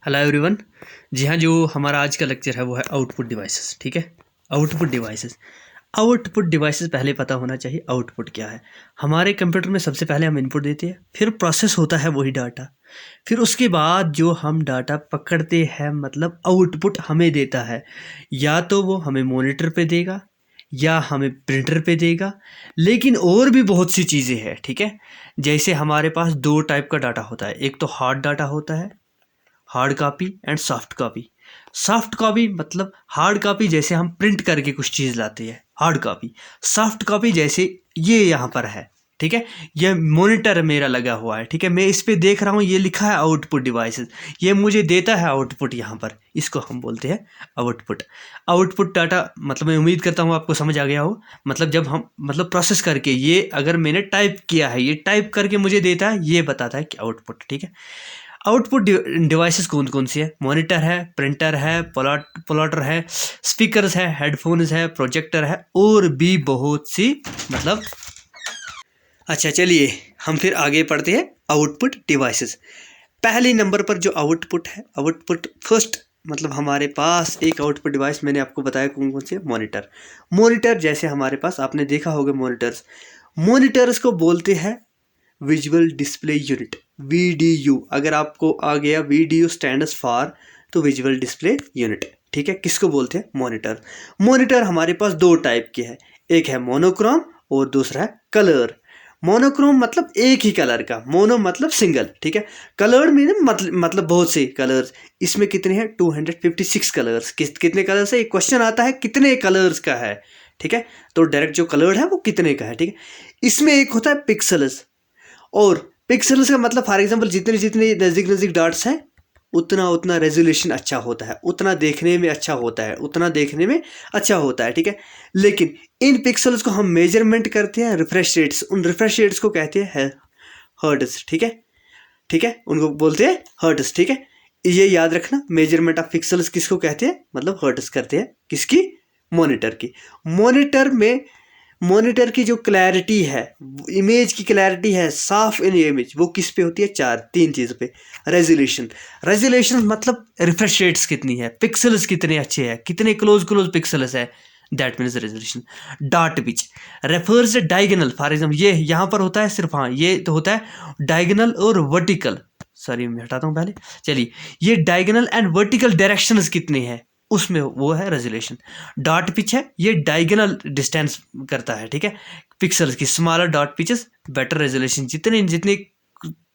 Hello everyone. जी हाँ, जो हमारा आज का लेक्चर है वो है आउटपुट डिवाइसेस। ठीक है, आउटपुट डिवाइसेस पहले पता होना चाहिए आउटपुट क्या है। हमारे कंप्यूटर में सबसे पहले हम इनपुट देते हैं, फिर प्रोसेस होता है वही डाटा, फिर उसके बाद जो हम डाटा पकड़ते हैं मतलब आउटपुट हमें देता है, या तो वो हमें मॉनिटर पे देगा या हमें प्रिंटर पे देगा। लेकिन और भी बहुत सी चीज़ें हैं। ठीक है, जैसे हमारे पास दो टाइप का डाटा होता है, एक तो हार्ड डाटा होता है, hard copy and soft copy. Soft copy मतलब हार्ड कॉपी जैसे हम प्रिंट करके कुछ चीज़ लाते हैं, हार्ड कॉपी। सॉफ्ट कॉपी जैसे ये यहाँ पर है। ठीक है, ये मॉनिटर मेरा लगा हुआ है। ठीक है, मैं इस पे देख रहा हूँ, ये लिखा है आउटपुट डिवाइसेस, ये मुझे देता है आउटपुट यहाँ पर, इसको हम बोलते हैं आउटपुट। आउटपुट डाटा मतलब मैं उम्मीद करता हूँ आपको समझ आ गया हो। मतलब जब हम मतलब प्रोसेस करके ये अगर मैंने टाइप किया है, ये टाइप करके मुझे देता है, ये बताता है कि आउटपुट। ठीक है, आउटपुट डिवाइसेस कौन कौन सी है? मॉनिटर है, प्रिंटर है, प्लॉटर है, स्पीकर्स है, हेडफोन्स है, प्रोजेक्टर है, और भी बहुत सी मतलब। अच्छा चलिए हम फिर आगे पढ़ते हैं आउटपुट डिवाइसेस। पहले नंबर पर जो आउटपुट है, आउटपुट फर्स्ट मतलब हमारे पास एक आउटपुट डिवाइस मैंने आपको बताया कौन कौन सी है। मॉनिटर जैसे हमारे पास आपने देखा होगा मॉनिटर्स को बोलते हैं विजुअल डिस्प्ले यूनिट, VDU। अगर आपको आ गया VDU स्टैंड्स फॉर तो विजुअल डिस्प्ले यूनिट। ठीक है, किसको बोलते हैं? मॉनिटर हमारे पास दो टाइप के हैं, एक है मोनोक्रोम और दूसरा है कलर। मोनोक्रोम मतलब एक ही कलर का, मोनो मतलब सिंगल। ठीक है, कलर में मतलब बहुत से कलर्स। इसमें कितने हैं? 256 कलर्स। कितने कलर्स है? एक क्वेश्चन आता है कितने कलर्स का है। ठीक है, तो डायरेक्ट जो कलर है वो कितने का है। ठीक है, इसमें एक होता है पिक्सल्स, और पिक्सल्स का मतलब फॉर एग्जांपल जितने जितने नज़दीक डॉट्स हैं उतना उतना रेजोल्यूशन अच्छा होता है, उतना देखने में अच्छा होता है। ठीक है, लेकिन इन पिक्सल्स को हम मेजरमेंट करते हैं रिफ्रेश रेट्स, उन रिफ्रेश रेट्स को कहते हैं हर्ट्ज। ठीक है, उनको बोलते हैं हर्ट्ज। ठीक है, ये याद रखना, मेजरमेंट ऑफ पिक्सल्स किसको कहते हैं? मतलब हर्ट्ज करते हैं। किसकी? मॉनिटर की। मॉनिटर की जो क्लैरिटी है, इमेज की क्लैरिटी है, साफ इन इमेज, वो किस पे होती है? तीन चीज़ पे। रेजोल्यूशन मतलब रिफ्रेश रेट्स कितनी है, पिक्सल्स कितने अच्छे हैं, कितने क्लोज पिक्सल्स है, that means resolution. Dot pitch refers diagonal, for example ये यहाँ पर होता है सिर्फ, हाँ ये तो होता है डायगोनल और वर्टिकल। सॉरी मैं हटाता हूँ पहले। चलिए, ये डायगोनल एंड वर्टिकल डायरेक्शंस कितने हैं उसमें वो है रेजोल्यूशन। डॉट पिच है, ये डायगोनल डिस्टेंस करता है। ठीक है, पिक्सल्स की smaller dot pitches better resolution, जितने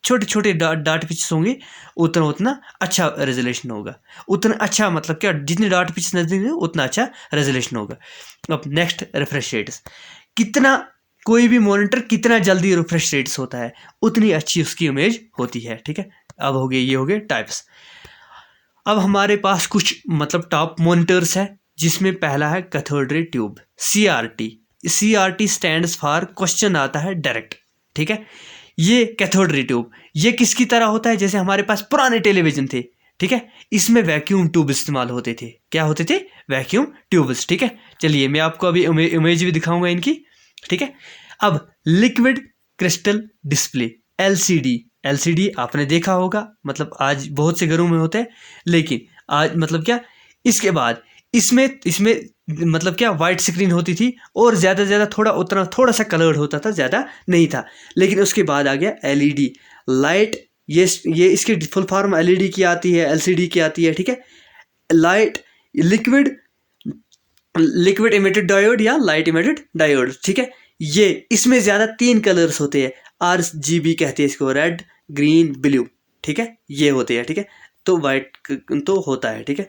छोटे छोटे डॉट पिचेस होंगे उतना अच्छा रेजोल्यूशन होगा। उतना अच्छा मतलब क्या, जितने डॉट पिचेस नजदीक है उतना अच्छा रेजोल्यूशन होगा। अब नेक्स्ट, रिफ्रेश रेट्स। कितना कोई भी मॉनिटर कितना जल्दी रिफ्रेश रेट्स होता है उतनी अच्छी उसकी इमेज होती है। ठीक है, अब हो गए, ये हो गए टाइप्स। अब हमारे पास कुछ मतलब टॉप मॉनिटर्स है, जिसमें पहला है cathode ray tube, CRT stands for question आता है डायरेक्ट। ठीक है, ये कैथोड रे ट्यूब ये किसकी तरह होता है? जैसे हमारे पास पुराने टेलीविजन थे। ठीक है, इसमें वैक्यूम ट्यूब इस्तेमाल होते थे। क्या होते थे? Vacuum tubes. ठीक है, चलिए मैं आपको अभी इमेज भी दिखाऊंगा इनकी। ठीक है, अब लिक्विड क्रिस्टल डिस्प्ले, LCD आपने देखा होगा, मतलब आज बहुत से घरों में होते हैं, लेकिन आज मतलब क्या, इसके बाद इसमें मतलब क्या, वाइट स्क्रीन होती थी और ज़्यादा से ज़्यादा थोड़ा सा कलर्ड होता था, ज़्यादा नहीं था। लेकिन उसके बाद आ गया LED लाइट, ये इसकी फुल फॉर्म LED की आती है, LCD की आती है। ठीक है, लाइट लिक्विड इमिटेड डायोड या लाइट इमिटेड डायोड। ठीक है, ये इसमें ज़्यादा 3 कलर्स होते हैं, RGB कहते हैं इसको, रेड ग्रीन ब्लू। ठीक है, ये होते हैं। ठीक है, तो वाइट तो होता है। ठीक है,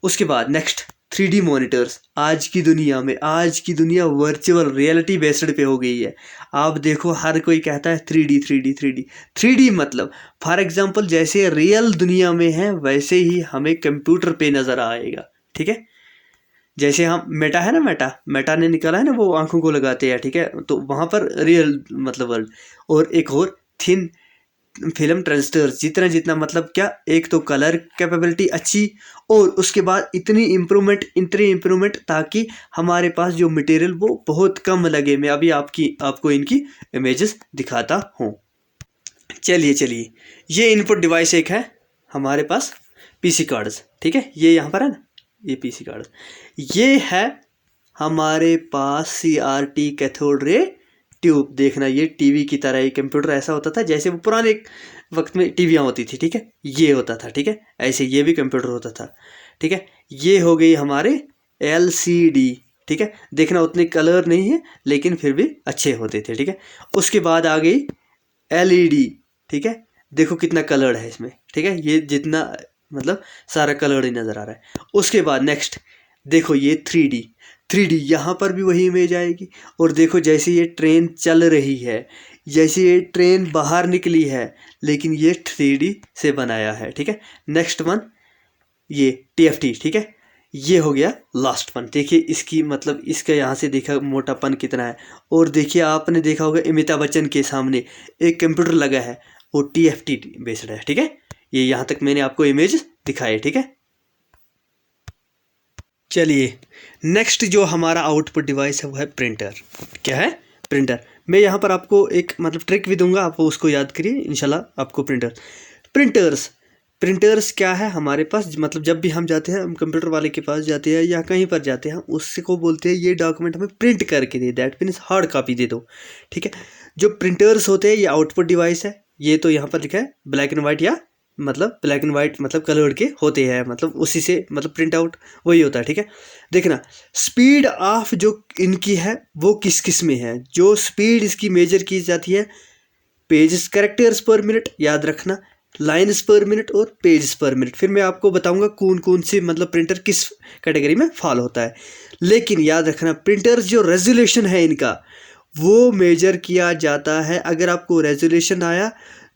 उसके बाद नेक्स्ट 3D मॉनिटर्स। आज की दुनिया वर्चुअल रियलिटी बेस्ड पे हो गई है। आप देखो हर कोई कहता है 3D मतलब फॉर एग्जांपल जैसे रियल दुनिया में है वैसे ही हमें कंप्यूटर पे नज़र आएगा। ठीक है, जैसे हम मेटा है ना, मेटा ने निकाला है ना, वो आंखों को लगाते हैं। ठीक है, तो वहाँ पर रियल मतलब वर्ल्ड। और एक और थिन फिल्म ट्रांजिस्टर्स, जितना मतलब क्या, एक तो कलर कैपेबिलिटी अच्छी, और उसके बाद इतनी इम्प्रूवमेंट ताकि हमारे पास जो मटेरियल वो बहुत कम लगे। मैं अभी आपको इनकी इमेजेस दिखाता हूँ। चलिए ये इनपुट डिवाइस एक है, हमारे पास पीसी कार्ड्स, ठीक है, ये यहाँ पर है ना, ये पीसी कार्ड्स, ये है हमारे पास CRT कैथोड रे ट्यूब। देखना ये टीवी की तरह ही कंप्यूटर ऐसा होता था जैसे वो पुराने वक्त में टीवियाँ होती थी, ठीक है, ये होता था, ठीक है, ऐसे ये भी कंप्यूटर होता था, ठीक है। ये हो गई हमारे LCD, ठीक है, देखना उतने कलर नहीं है लेकिन फिर भी अच्छे होते थे, ठीक है। उसके बाद आ गई LED, ठीक है, देखो कितना कलर है इसमें, ठीक है, ये जितना मतलब सारा कलर ही नज़र आ रहा है। उसके बाद नेक्स्ट देखो ये 3D यहाँ पर भी वही इमेज आएगी। और देखो जैसे ये ट्रेन चल रही है, जैसे ये ट्रेन बाहर निकली है, लेकिन ये 3D से बनाया है, ठीक है। नेक्स्ट वन ये TFT, ठीक है, ये हो गया लास्ट वन। देखिए इसकी मतलब इसका यहाँ से देखा मोटापन कितना है। और देखिए आपने देखा होगा अमिताभ बच्चन के सामने एक कंप्यूटर लगा है, वो TFT बेस्ड है, ठीक है। ये यहाँ तक मैंने आपको इमेज दिखाए, ठीक है। चलिए नेक्स्ट जो हमारा आउटपुट डिवाइस है वो है प्रिंटर। क्या है? प्रिंटर। मैं यहाँ पर आपको एक मतलब ट्रिक भी दूंगा, आप उसको याद करिए, इंशाल्लाह आपको प्रिंटर्स क्या है हमारे पास, मतलब जब भी हम जाते हैं, हम कंप्यूटर वाले के पास जाते हैं या कहीं पर जाते हैं, उससे को बोलते हैं ये डॉक्यूमेंट हमें प्रिंट करके दे, दैट मीन्स हार्ड कॉपी दे दो, ठीक है। जो प्रिंटर्स होते हैं ये आउटपुट डिवाइस है। ये तो यहाँ पर लिखा है ब्लैक एंड वाइट, या मतलब ब्लैक एंड वाइट मतलब कलर्ड के होते हैं, मतलब उसी से मतलब प्रिंट आउट वही होता है, ठीक है। देखना स्पीड ऑफ जो इनकी है वो किस किस में है। जो स्पीड इसकी मेजर की जाती है पेजेस कैरेक्टर्स पर मिनट, याद रखना, लाइन्स पर मिनट और पेजेस पर मिनट। फिर मैं आपको बताऊंगा कौन कौन से मतलब प्रिंटर किस कैटेगरी में फॉल होता है। लेकिन याद रखना प्रिंटर्स जो रेजोल्यूशन है इनका वो मेजर किया जाता है। अगर आपको रेजोल्यूशन आया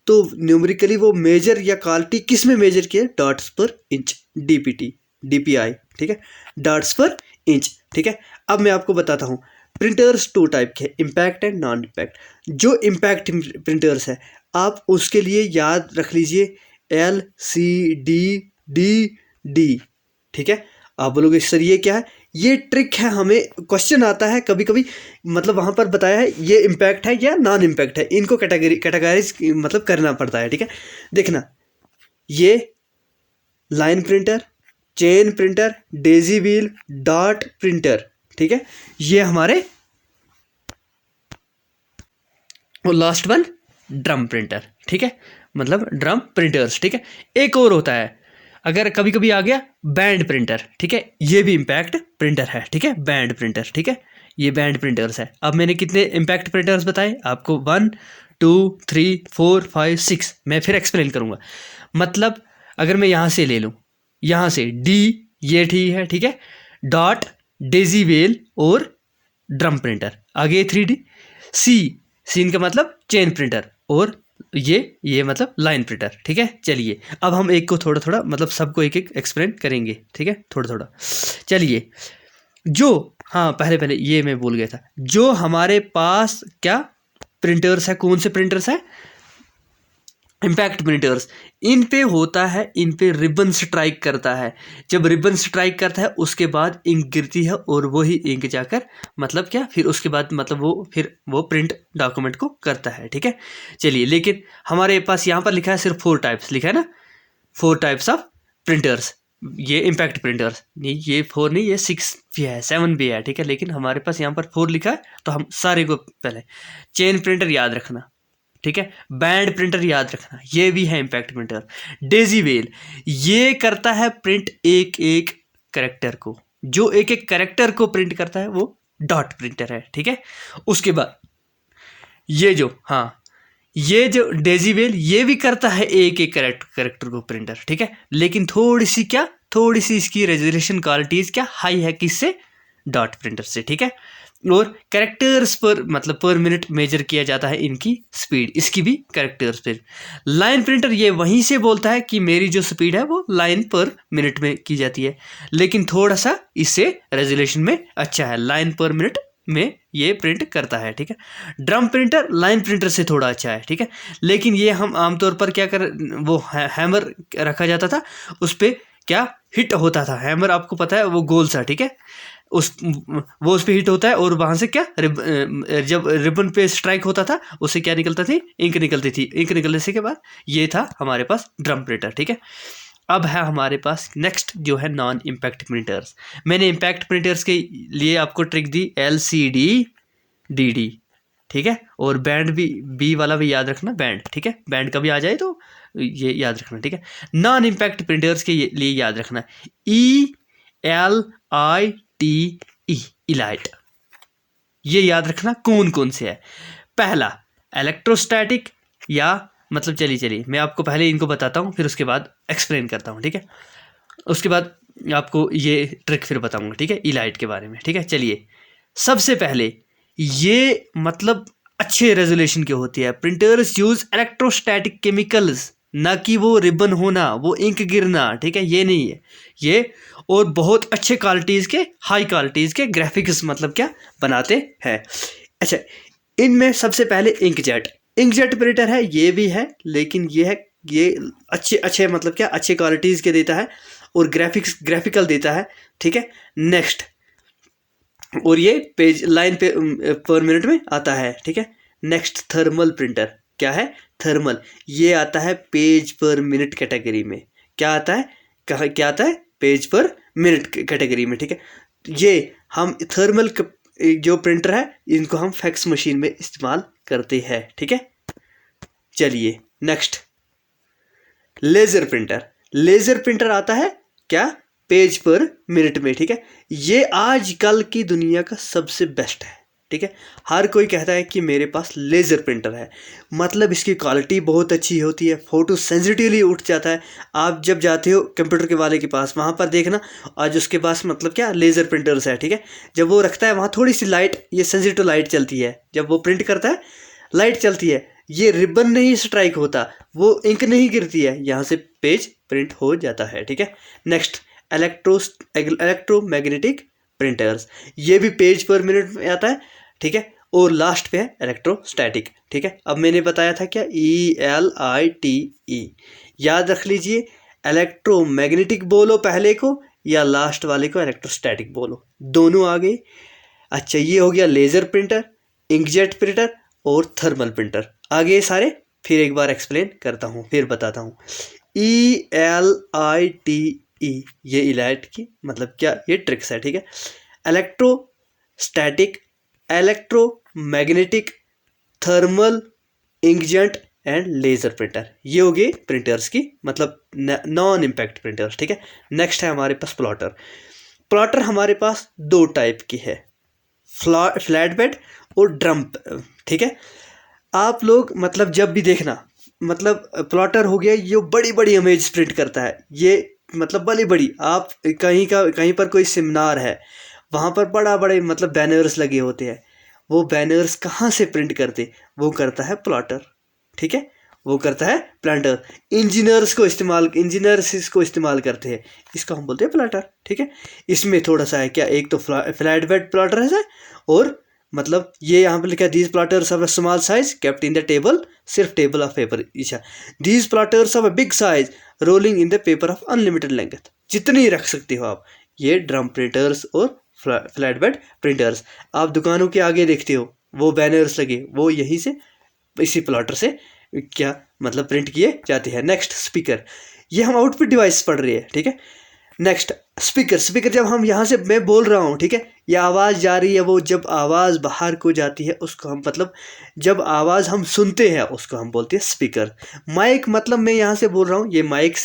तो न्यूमेरिकली वो मेजर या क्वालिटी किस में मेजर किया, डॉट्स पर इंच, DPI, ठीक है, डॉट्स पर इंच, ठीक है। अब मैं आपको बताता हूँ प्रिंटर्स 2 टाइप के, इम्पैक्ट एंड नॉन इम्पैक्ट। जो इम्पैक्ट प्रिंटर्स है आप उसके लिए याद रख लीजिए LCD, ठीक है। आप बोलोगे सर ये क्या है? ये ट्रिक है, हमें क्वेश्चन आता है कभी कभी, मतलब वहाँ पर बताया है ये इम्पैक्ट है या नॉन इम्पैक्ट है, इनको कैटेगराइज मतलब करना पड़ता है, ठीक है। देखना ये line printer, chain printer, Daisy wheel, dot printer, ठीक है, ये हमारे, और लास्ट वन ड्रम प्रिंटर, ठीक है, मतलब ड्रम प्रिंटर्स, ठीक है। एक और होता है अगर कभी कभी आ गया बैंड प्रिंटर, ठीक है, ये भी इम्पैक्ट प्रिंटर है, ठीक है, बैंड प्रिंटर, ठीक है, ये बैंड प्रिंटर्स है। अब मैंने कितने इम्पैक्ट प्रिंटर्स बताए आपको, 1 2 3 4 5 6, मैं फिर एक्सप्लेन करूंगा। मतलब अगर मैं यहाँ से ले लूँ, यहाँ से D ये ठीक है, डॉट, डेजी वेल और ड्रम प्रिंटर, आगे 3D, सीन का मतलब चेन प्रिंटर, और ये मतलब लाइन प्रिंटर, ठीक है। चलिए अब हम एक को थोड़ा थोड़ा मतलब सबको एक एक एक्सप्लेन करेंगे, ठीक है, थोड़ा थोड़ा। चलिए जो, हाँ पहले ये मैं भूल गया था, जो हमारे पास क्या प्रिंटर्स है, कौन से प्रिंटर्स है, इम्पैक्ट प्रिंटर्स, इन पे होता है, इन पे रिबन स्ट्राइक करता है। जब रिबन स्ट्राइक करता है उसके बाद इंक गिरती है और वही इंक जाकर मतलब क्या फिर उसके बाद मतलब वो प्रिंट डॉक्यूमेंट को करता है, ठीक है। चलिए लेकिन हमारे पास यहाँ पर लिखा है सिर्फ 4 टाइप्स, लिखा है ना, 4 टाइप्स ऑफ प्रिंटर्स, ये इम्पैक्ट प्रिंटर्स नहीं, ये 4 नहीं, ये 6 भी है, 7 भी है, ठीक है, लेकिन हमारे पास यहाँ पर 4 लिखा है तो हम सारे को पहले चेन प्रिंटर याद रखना, ठीक है, बैंड प्रिंटर याद रखना, ये भी है इम्पैक्ट प्रिंटर। डेजी वेल ये करता है प्रिंट एक एक कैरेक्टर को, जो एक एक कैरेक्टर को प्रिंट करता है वो डॉट प्रिंटर है, ठीक है। उसके बाद ये जो डेजी वेल ये भी करता है एक एक कैरेक्टर को प्रिंटर, ठीक है, लेकिन थोड़ी सी इसकी रेजोल्यूशन क्वालिटीज क्या हाई है, किससे, डॉट प्रिंटर से, ठीक है। और कैरेक्टर्स पर मतलब पर मिनट मेजर किया जाता है इनकी स्पीड, इसकी भी कैरेक्टर्स पर। लाइन प्रिंटर ये वहीं से बोलता है कि मेरी जो स्पीड है वो लाइन पर मिनट में की जाती है, लेकिन थोड़ा सा इससे रेजोल्यूशन में अच्छा है, लाइन पर मिनट में ये प्रिंट करता है, ठीक है। ड्रम प्रिंटर लाइन प्रिंटर से थोड़ा अच्छा है, ठीक है, लेकिन ये हम आमतौर पर क्या कर, वो हैमर रखा जाता था, उस पर क्या हिट होता था, हैमर आपको पता है वो गोल सा, ठीक है, उस वो उस पे हिट होता है और वहाँ से क्या जब रिबन पे स्ट्राइक होता था उससे क्या निकलता थी, इंक निकलती थी। इंक निकलने से के बाद ये था हमारे पास ड्रम प्रिंटर, ठीक है। अब है हमारे पास नेक्स्ट जो है नॉन इम्पैक्ट प्रिंटर्स। मैंने इम्पैक्ट प्रिंटर्स के लिए आपको ट्रिक दी LCD DD, ठीक है। और बैंड भी, बी वाला भी याद रखना, बैंड, ठीक है। बैंड कभी आ जाए तो ये याद रखना, ठीक है। नॉन इम्पैक्ट प्रिंटर्स के लिए याद रखना ELITE, इलाइट। ये याद रखना कौन कौन से है। पहला इलेक्ट्रोस्टैटिक, या मतलब चलिए मैं आपको पहले इनको बताता हूँ फिर उसके बाद एक्सप्लेन करता हूँ, ठीक है। उसके बाद आपको ये ट्रिक फिर बताऊँगा, ठीक है, इलाइट के बारे में, ठीक है। चलिए सबसे पहले ये मतलब अच्छे रेजोल्यूशन की होती है। प्रिंटर्स यूज इलेक्ट्रोस्टैटिक केमिकल्स, ना कि वो रिबन होना, वो इंक गिरना, ठीक है, ये नहीं है ये। और बहुत अच्छे क्वालिटीज़ के, हाई क्वालिटीज़ के ग्राफिक्स मतलब क्या बनाते हैं। अच्छा, इनमें सबसे पहले इंकजेट प्रिंटर है, ये भी है, लेकिन ये अच्छे मतलब क्या अच्छे क्वालिटीज़ के देता है और ग्राफिकल देता है, ठीक है। नेक्स्ट, और ये पेज लाइन पे पर मिनट में आता है, ठीक है। नेक्स्ट थर्मल प्रिंटर, क्या है, थर्मल। ये आता है पेज पर मिनट कैटेगरी में। क्या आता है, क्या आता है, पेज पर मिनट कैटेगरी में, ठीक है। ये हम थर्मल जो प्रिंटर है इनको हम फैक्स मशीन में इस्तेमाल करते हैं, ठीक है। चलिए नेक्स्ट, लेज़र प्रिंटर आता है क्या, पेज पर मिनट में, ठीक है। ये आजकल की दुनिया का सबसे बेस्ट है, ठीक है। हर कोई कहता है कि मेरे पास लेज़र प्रिंटर है, मतलब इसकी क्वालिटी बहुत अच्छी होती है, फ़ोटो सेंसिटिवली उठ जाता है। आप जब जाते हो कंप्यूटर के वाले के पास, वहाँ पर देखना आज उसके पास मतलब क्या लेज़र प्रिंटर्स है, ठीक है। जब वो रखता है वहाँ थोड़ी सी लाइट, ये सेंसिटिव लाइट चलती है, जब वो प्रिंट करता है लाइट चलती है, ये रिबन नहीं स्ट्राइक होता, वो इंक नहीं गिरती है, यहाँ से पेज प्रिंट हो जाता है, ठीक है। नेक्स्ट, इलेक्ट्रोमैग्नेटिक प्रिंटर्स, ये भी पेज पर मिनट में आता है, ठीक है। और लास्ट पे है इलेक्ट्रोस्टैटिक, ठीक है। अब मैंने बताया था क्या, ELITE, याद रख लीजिए। इलेक्ट्रोमैग्नेटिक बोलो पहले को या लास्ट वाले को इलेक्ट्रोस्टैटिक बोलो, दोनों आ गए। अच्छा, ये हो गया लेज़र प्रिंटर, इंकजेट प्रिंटर और थर्मल प्रिंटर, आगे सारे फिर एक बार एक्सप्लेन करता हूँ, फिर बताता हूँ। ELITE, ये इलाइट की मतलब क्या, ये ट्रिक्स है, ठीक है। Electrostatic, electromagnetic, thermal, inkjet and laser printer, ये हो गए प्रिंटर्स की मतलब नॉन इम्पैक्ट प्रिंटर्स, ठीक है। नेक्स्ट है हमारे पास प्लॉटर हमारे पास दो टाइप की है, फ्लैट बेड और ड्रम, ठीक है। आप लोग मतलब जब भी देखना, मतलब प्लॉटर हो गया, ये बड़ी बड़ी इमेज प्रिंट करता है, ये मतलब बड़ी आप कहीं पर कोई सेमिनार है, वहाँ पर बड़े मतलब बैनर्स लगे होते हैं, वो बैनर्स कहाँ से प्रिंट करते, वो करता है प्लॉटर, ठीक है, वो करता है प्लांटर। इंजीनियर्स इसको इस्तेमाल करते हैं, इसको हम बोलते हैं प्लॉटर, ठीक है। इसमें थोड़ा सा है क्या, एक तो फ्लैट बेड प्लॉटर है, और मतलब ये यहाँ पर लिखा है these plotters of a small size kept in the table, सिर्फ टेबल ऑफ पेपर, अच्छा। These plotters of a big size rolling in the paper of unlimited length, जितनी रख सकते हो आप। ये ड्रम प्रिंटर्स और फ्लैट बेड प्रिंटर्स, आप दुकानों के आगे देखते हो वो बैनर्स लगे, वो यहीं से इसी प्लॉटर से क्या मतलब प्रिंट किए जाते हैं। नेक्स्ट, स्पीकर, ये हम आउटपुट डिवाइस पढ़ रहे हैं, ठीक है। नेक्स्ट, स्पीकर जब हम यहाँ से मैं बोल रहा हूँ, ठीक है, ये आवाज़ जा रही है, वो जब आवाज़ बाहर को जाती है उसको हम मतलब जब आवाज़ हम सुनते हैं उसको हम बोलते हैं स्पीकर। माइक मतलब मैं यहाँ से बोल रहा हूँ, ये माइक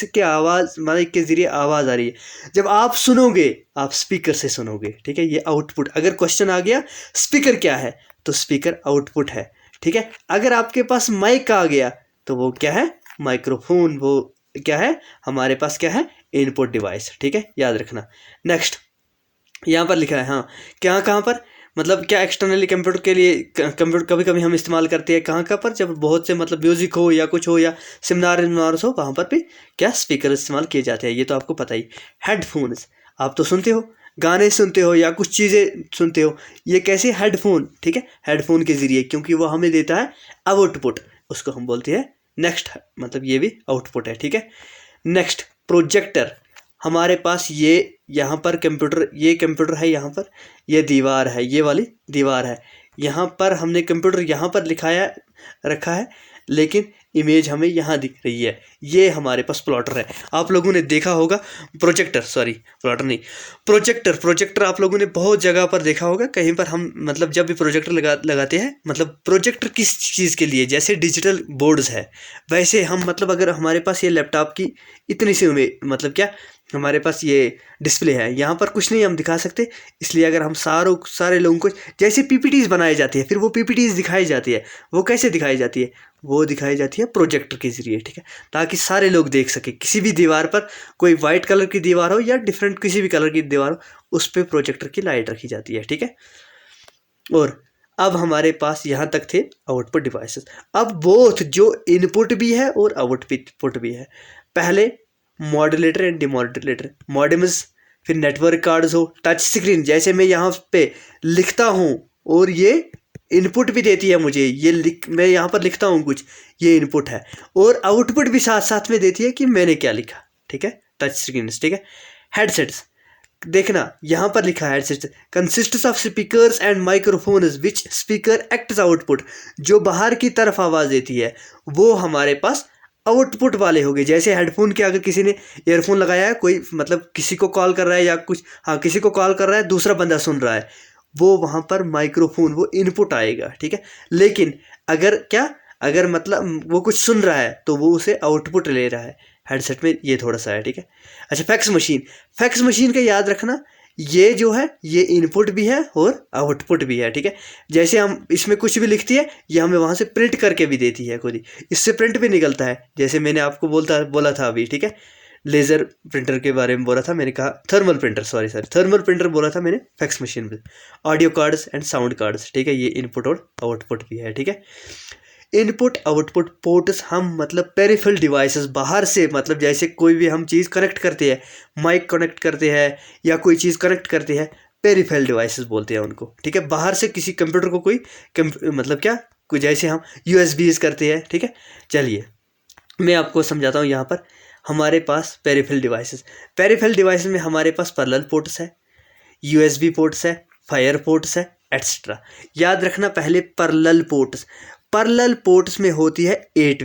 के ज़रिए आवाज़ आ रही है, जब आप सुनोगे आप स्पीकर से सुनोगे, ठीक है। ये आउटपुट, अगर क्वेश्चन आ गया स्पीकर क्या है तो स्पीकर आउटपुट है, ठीक है। अगर आपके पास माइक आ गया तो वो क्या है, माइक्रोफोन, वो क्या है हमारे पास, क्या है, इनपुट डिवाइस, ठीक है, याद रखना। नेक्स्ट, यहाँ पर लिखा है, हाँ, कहाँ पर मतलब क्या, एक्सटर्नली कंप्यूटर के लिए कंप्यूटर कभी कभी हम इस्तेमाल करते हैं, कहाँ पर, जब बहुत से मतलब म्यूजिक हो या कुछ हो या सेमिनार हो, वहाँ पर भी क्या स्पीकर इस्तेमाल किए जाते हैं, ये तो आपको पता ही। हेडफोन्स, आप तो सुनते हो, गाने सुनते हो या कुछ चीज़ें सुनते हो, ये कैसे, हेडफोन, ठीक है, हेडफोन के ज़रिए, क्योंकि वो हमें देता है आउटपुट, उसको हम बोलते हैं नेक्स्ट, मतलब ये भी आउटपुट है, ठीक है। नेक्स्ट, प्रोजेक्टर, हमारे पास ये यहाँ पर कंप्यूटर, ये कंप्यूटर है, यहाँ पर ये दीवार है, ये वाली दीवार है, यहाँ पर हमने कंप्यूटर यहाँ पर लिखाया रखा है, लेकिन इमेज हमें यहाँ दिख रही है। ये हमारे पास प्लॉटर है। आप लोगों ने देखा होगा प्रोजेक्टर, सॉरी प्लॉटर नहीं, प्रोजेक्टर आप लोगों ने बहुत जगह पर देखा होगा। कहीं पर हम मतलब जब भी प्रोजेक्टर लगाते हैं, मतलब प्रोजेक्टर किस चीज़ के लिए, जैसे डिजिटल बोर्ड्स है वैसे हम मतलब अगर हमारे पास ये लैपटॉप की इतनी सी मतलब क्या हमारे पास ये डिस्प्ले है, यहाँ पर कुछ नहीं हम दिखा सकते, इसलिए अगर हम सारे लोगों को जैसे पीपीटीज बनाई जाती है, फिर वो पीपीटीज दिखाई जाती है, वो कैसे दिखाई जाती है, वो दिखाई जाती है प्रोजेक्टर के ज़रिए, ठीक है, ताकि सारे लोग देख सके। किसी भी दीवार पर, कोई वाइट कलर की दीवार हो या डिफरेंट किसी भी कलर की दीवार हो, उस पर प्रोजेक्टर की लाइट रखी जाती है, ठीक है। और अब हमारे पास यहाँ तक थे आउटपुट डिवाइसेस। अब बोथ जो इनपुट भी है और आउटपुट भी है। पहले मॉड्यूलेटर एंड डिमॉड्यूलेटर, मॉडेम्स, फिर नेटवर्क कार्ड्स हो, टच स्क्रीन, जैसे मैं यहाँ पे लिखता हूँ और ये इनपुट भी देती है मुझे, मैं यहाँ पर लिखता हूँ कुछ, ये इनपुट है, और आउटपुट भी साथ साथ में देती है कि मैंने क्या लिखा, ठीक है, टच स्क्रीन, ठीक है। हेडसेट्स, देखना यहाँ पर लिखा है headset consists of speakers and microphones which speaker acts output, जो बाहर की तरफ आवाज़ देती है वो हमारे पास आउटपुट वाले हो गए। जैसे हेडफोन के, अगर किसी ने ईयरफोन लगाया है, कोई मतलब किसी को कॉल कर रहा है या कुछ, हाँ किसी को कॉल कर रहा है, दूसरा बंदा सुन रहा है, वो वहाँ पर माइक्रोफोन वो इनपुट आएगा, ठीक है। लेकिन अगर मतलब वो कुछ सुन रहा है तो वो उसे आउटपुट ले रहा है। हेडसेट में ये थोड़ा सा है, ठीक है। अच्छा, फैक्स मशीन का याद रखना, ये जो है ये इनपुट भी है और आउटपुट भी है, ठीक है। जैसे हम इसमें कुछ भी लिखती है, ये हमें वहाँ से प्रिंट करके भी देती है खुद ही, इससे प्रिंट भी निकलता है, जैसे मैंने आपको बोला था अभी, ठीक है। लेज़र प्रिंटर के बारे में बोला था मैंने, कहा thermal printer, sorry thermal printer बोला था मैंने फैक्स मशीन में। Audio cards and sound cards, ठीक है, ये इनपुट और आउटपुट भी है, ठीक है। इनपुट आउटपुट पोर्ट्स हम मतलब पेरिफेरल डिवाइसेस, बाहर से मतलब जैसे कोई भी हम चीज़ कनेक्ट करते हैं, माइक कनेक्ट करते हैं या कोई चीज़ कनेक्ट करते हैं, पेरिफेरल डिवाइसेस बोलते हैं उनको, ठीक है। बाहर से किसी कंप्यूटर को कोई मतलब क्या, कोई जैसे हम यूएसबीज करते हैं, ठीक है। चलिए मैं आपको समझाता हूँ। यहाँ पर हमारे पास पेरिफेरल डिवाइसेस में हमारे पास पैरेलल पोर्ट्स है, यूएसबी पोर्ट्स है, फायर पोर्ट्स है, एट्सेट्रा। याद रखना पहले पैरेलल पोर्ट्स में होती है 8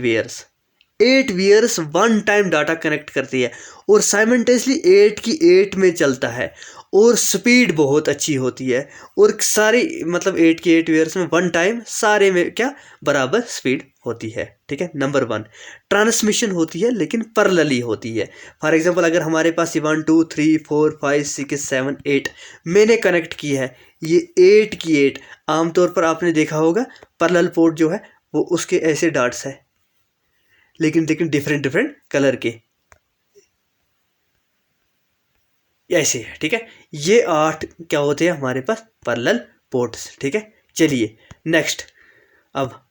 wires one time data connect करती है और साइमल्टेनियसली 8 की 8 में चलता है और स्पीड बहुत अच्छी होती है, और सारी मतलब 8 की 8 वेयर्स में वन टाइम सारे में क्या बराबर स्पीड होती है, ठीक है। नंबर 1 ट्रांसमिशन होती है लेकिन पैरेलली होती है। फॉर एग्जांपल अगर हमारे पास 1 2 3 4 5 6 7 8 मैंने कनेक्ट की है, ये 8 की 8, आमतौर पर आपने देखा होगा पैरेलल पोर्ट जो है वो उसके ऐसे डॉट्स है, लेकिन डिफरेंट कलर के ऐसे है, ठीक है। ये 8 क्या होते हैं हमारे पास पैरेलल पोर्ट्स, ठीक है। चलिए नेक्स्ट, अब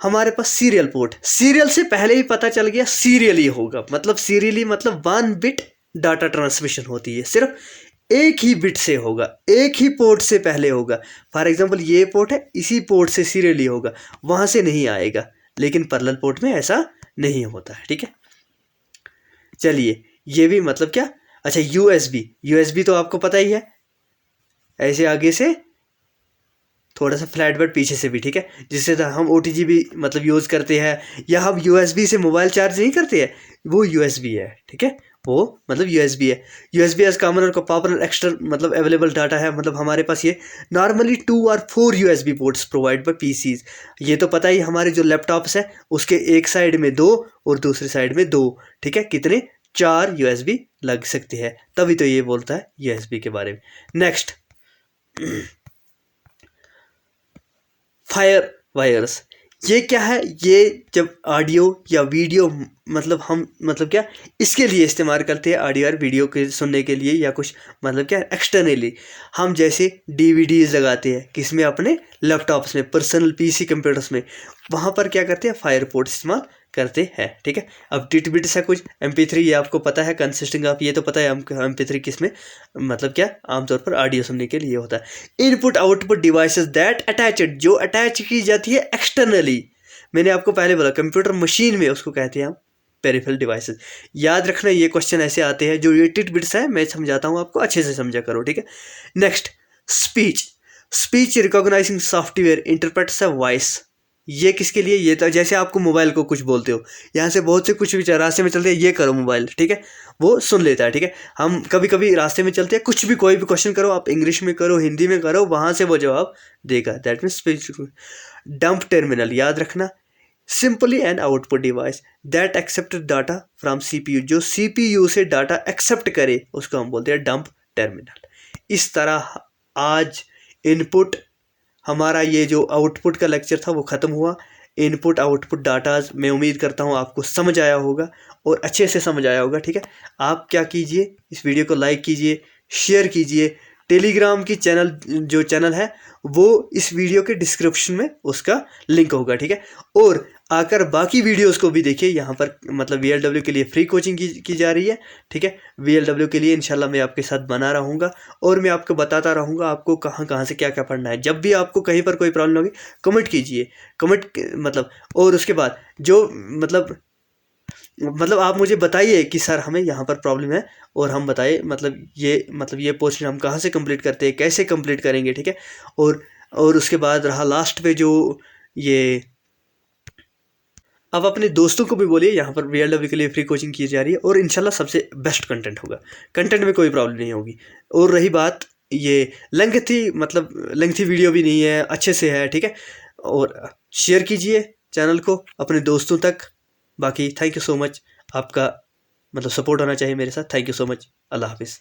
हमारे पास सीरियल पोर्ट। सीरियल से पहले ही पता चल गया सीरियली होगा, मतलब सीरियली मतलब 1 बिट डाटा ट्रांसमिशन होती है, सिर्फ एक ही बिट से होगा, एक ही पोर्ट से पहले होगा। फॉर एग्जांपल ये पोर्ट है, इसी पोर्ट से सीरियली होगा, वहाँ से नहीं आएगा, लेकिन पैरेलल पोर्ट में ऐसा नहीं होता है, ठीक है। चलिए ये भी मतलब क्या, अच्छा यूएसबी तो आपको पता ही है, ऐसे आगे से थोड़ा सा फ्लैट बेड पीछे से भी, ठीक है, जिससे हम ओटीजी भी मतलब यूज़ करते हैं, या हम यूएसबी से मोबाइल चार्ज नहीं करते हैं, वो यूएसबी है, ठीक है, वो मतलब यूएसबी है। यूएसबी एज कॉमन और पॉपुलर एक्स्ट्रा मतलब अवेलेबल डाटा है, मतलब हमारे पास ये नॉर्मली 2 और 4 USB ports provide by PCs. ये तो पता ही, हमारे जो लैपटॉप्स है उसके एक साइड में 2 और दूसरी साइड में 2, ठीक है, कितने 4 यूएसबी लग सकते हैं, तभी तो ये बोलता है यूएसबी के बारे में। नेक्स्ट फायर वायर्स, ये क्या है, ये जब ऑडियो या वीडियो मतलब हम मतलब क्या इसके लिए इस्तेमाल करते हैं, ऑडियो और वीडियो के सुनने के लिए, या कुछ मतलब क्या एक्सटर्नली हम जैसे डीवीडीज लगाते हैं किसमें, अपने लैपटॉप्स में, पर्सनल पीसी कंप्यूटर्स में, वहाँ पर क्या करते हैं फायर पोर्ट इस्तेमाल करते हैं, ठीक है। अब टिटबिट्स है कुछ MP3, ये आपको पता है, कंसिस्टिंग ऑफ, ये तो पता है MP3 किसमें मतलब क्या आमतौर पर ऑडियो सुनने के लिए होता है। Input output devices that attached, जो अटैच की जाती है एक्सटर्नली, मैंने आपको पहले बोला कंप्यूटर मशीन में उसको कहते हैं हम पेरिफेरल डिवाइसेस। याद रखना ये क्वेश्चन ऐसे आते हैं जो ये टिटबिट्स है, मैं समझाता हूँ आपको, अच्छे से समझा करो, ठीक है। Next, speech. Speech recognising software interprets a voice. ये किसके लिए? ये तो जैसे आपको मोबाइल को कुछ बोलते हो, यहाँ से बहुत से कुछ विचार रास्ते में चलते हैं, ये करो मोबाइल, ठीक है, वो सुन लेता है, ठीक है। हम कभी कभी रास्ते में चलते हैं, कुछ भी कोई भी क्वेश्चन करो आप, इंग्लिश में करो, हिंदी में करो, वहाँ से वो जवाब देगा, that mean speech. Dump terminal, याद रखना, simply an output device that accept data from CPU. जो सीपीयू से डाटा एक्सेप्ट करे उसको हम बोलते हैं डंप टर्मिनल। इस तरह आज इनपुट, हमारा ये जो आउटपुट का लेक्चर था वो ख़त्म हुआ। इनपुट आउटपुट डाटाज, मैं उम्मीद करता हूँ आपको समझ आया होगा और अच्छे से समझ आया होगा, ठीक है। आप क्या कीजिए, इस वीडियो को लाइक कीजिए, शेयर कीजिए। टेलीग्राम की चैनल, जो चैनल है वो इस वीडियो के डिस्क्रिप्शन में उसका लिंक होगा, ठीक है। और आकर बाकी वीडियोस को भी देखिए, यहाँ पर मतलब VLW के लिए फ्री कोचिंग की जा रही है, ठीक है। VLW के लिए इंशाल्लाह मैं आपके साथ बना रहूँगा और मैं आपको बताता रहूँगा आपको कहाँ कहाँ से क्या क्या पढ़ना है। जब भी आपको कहीं पर कोई प्रॉब्लम होगी कमेंट कीजिए, कमेंट मतलब, और उसके बाद जो मतलब आप मुझे बताइए कि सर हमें यहाँ पर प्रॉब्लम है, और हम बताए मतलब ये पोर्शन हम कहाँ से कंप्लीट करते हैं, कैसे कंप्लीट करेंगे, ठीक है। और उसके बाद रहा लास्ट पे जो ये, अब अपने दोस्तों को भी बोलिए, यहाँ पर VLW के लिए फ्री कोचिंग की जा रही है और इंशाल्लाह सबसे बेस्ट कंटेंट होगा, कंटेंट में कोई प्रॉब्लम नहीं होगी। और रही बात ये लेंथी वीडियो भी नहीं है, अच्छे से है, ठीक है। और शेयर कीजिए चैनल को अपने दोस्तों तक। बाकी थैंक यू सो मच, आपका मतलब सपोर्ट होना चाहिए मेरे साथ। थैंक यू सो मच, अल्लाह हाफिज़।